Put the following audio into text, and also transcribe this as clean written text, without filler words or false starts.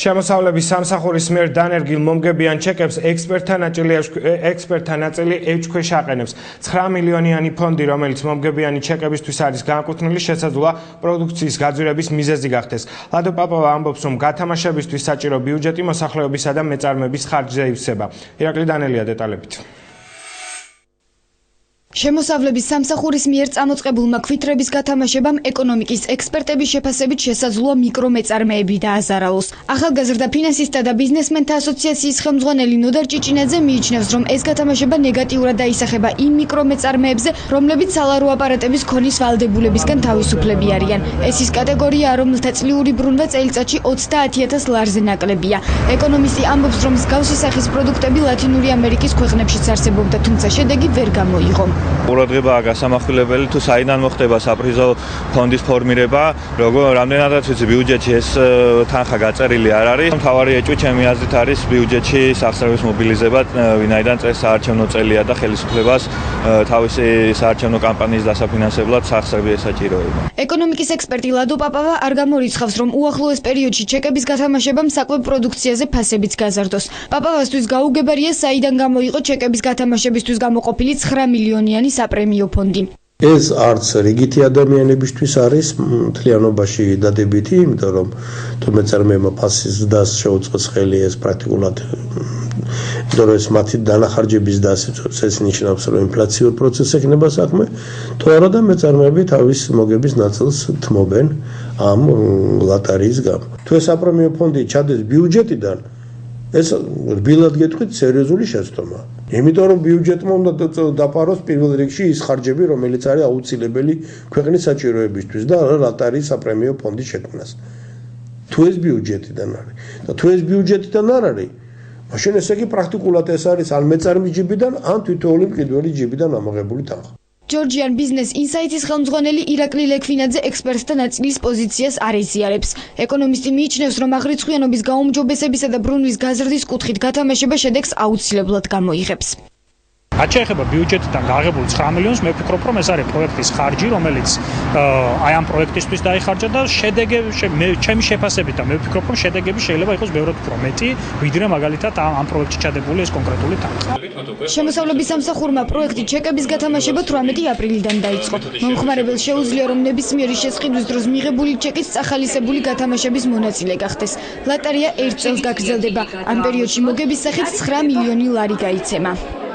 შემოსავლების სამსახურის მიერ დანერგილ მომგებიან ჩეკებს ექსპერტთა ნაწილი ევჩქვეშ აყენებს. 9 მილიონიანი ფონდი, რომელიც მომგებიანი ჩეკებისთვის არის განკუთვნილი, შესაძლოა პროდუქციის გაძვირების მიზეზი გახდეს. ლადო პაპავა ამბობს, რომ გათამაშებისთვის საჭირო ბიუჯეტი მოსახლეობისა და მეწარმეების ხარჯზე ივსება. ირაკლი დანელია დეტალებით. შემოსავლების სამსახურის მიერ წამოწყებულმა ქვითრების გათამაშებამ ეკონომიკის ექსპერტების შეფასებით შესაძლოა მიკრომეწარმეები დააზარალოს. ახალგაზრდა ფინანსისტთა და ბიზნესმენთა ასოციაციის ხელმძღვანელი ნოდარ ჭიჭინაძე მიიჩნევს, რომ ეს გათამაშება ნეგატიურად დაისახება იმ მიკრომეწარმეებზე, რომლებიც სალარო აპარატების ქონის ვალდებულებისგან თავისუფლები არიან. ეს ის კატეგორიაა, რომელთა წლიური ბრუნვა წელიწადში 30,000 ლარზე ნაკლებია. ეკონომისტი ამბობს, რომ მსგავსი სახის პროდუქტები ლათინური ამერიკის ქვეყნებშიც არსებობდა, თუმცა შედეგი ვერ გამოიღო. ყურადღებაა გასამახვილებელი თუ საიდან მოხდება საპრიზო ფონდის ფორმირება, რამდენადაც ვიცი ბიუჯეტში ეს თანხა გაწერილი არ არის. მთავარი ეჭვი ჩემი აზრით არის ბიუჯეტში სახსრების მობილიზება, ვინაიდან წელს საარჩევნო წელია და ხელისუფლებას თავისი საარჩევნო კამპანიის დასაფინანსებლად სახსრები ესაჭიროება. ეკონომიკის ექსპერტი ლადო პაპავა არ გამორიცხავს, რომ უახლოეს პერიოდში ჩეკების გათამაშებამ საკვებ პროდუქციაზე ფასებიც გაზარდოს. პაპავასთვის გაუგებარია, საიდან გამოიყო ჩეკების გათამაშებისთვის გამოყოფილი 9 მილიონიანი საპრემიო ფონდი. ეს არც რიგითი ადამიანებისთვის არის მთლიანობაში დადებითი, იმიტომ რომ თუ მეწარმეებმა ფასის ზრდას შეუწყოს ხელი, ეს პრაქტიკულად იმიტომ რომ ეს მათი დანახარჯების დასაწყისს ეს ნიშნავს, რომ ინფლაციურ პროცესს ექნება საქმე, თუ არა და მეწარმეები თავის მოგების ნაწილს თმობენ ამ ლატარიის გამო. თუ ეს საპრემიო ფონდი ჩადეს ბიუჯეტიდან, ეს რბილად გეტყვით სერიოზული შეცდომა. იმიტომ რომ ბიუჯეტმა უნდა დაფაროს პირველ რიგში ის ხარჯები, რომელიც არის აუცილებელი ქვეყნის საჭიროებისთვის და ლატარიის საპრემიო ფონდის შექმნას. თუ ეს ბიუჯეტიდან არის და თუ ეს ბიუჯეტიდან არ არის, მაშინ ესე იგი პრაქტიკულად ეს არის ან მეწარმის ჯიბიდან, ან თითოეული მყიდველი ჯიბიდან ამოღებული თანხა. ჯორჯიან ბიზნეს ინსაიტის ხელმძღვანელი ირაკლი ლექვინაძე ექსპერტთა ნაწილის პოზიციას არ ეზიარებს. ეკონომისტი მიიჩნევს, რომ აღრიცხვიანობის გაუმჯობესებისა და ბრუნვის გაზრდის კუთხით გათამაშება შედეგს აუცილებლად გამოიღებს. რაც შეეხება ბიუჯეტიდან გააღებულ 9 მილიონს, მე ვფიქრობ, რომ ეს არის პროექტის ხარჯი, რომელიც აი ამ პროექტისთვის დაიხარჯა და ჩემი შეფასებით და მე ვფიქრობ, რომ შედეგები შეიძლება იყოს ბევრად უფრო მეტი, ვიდრე მაგალითად ამ პროექტში ჩადებული ეს კონკრეტული თანხა. შემოსავლების სამსახურმა პროექტი ჩეკების გათამაშება 18 april-დან დაიწყო. მომხმარებელს შეუძლია, რომ ნებისმიერი შესყიდვის დროს მიღებული ჩეკის წახალისებული გათამაშების მონაწილე გახდეს. ლატარია 1 წელს გაგრძელდება. ამ პერიოდში მოგების სახით 9 მილიონი ლარი გაიცემა.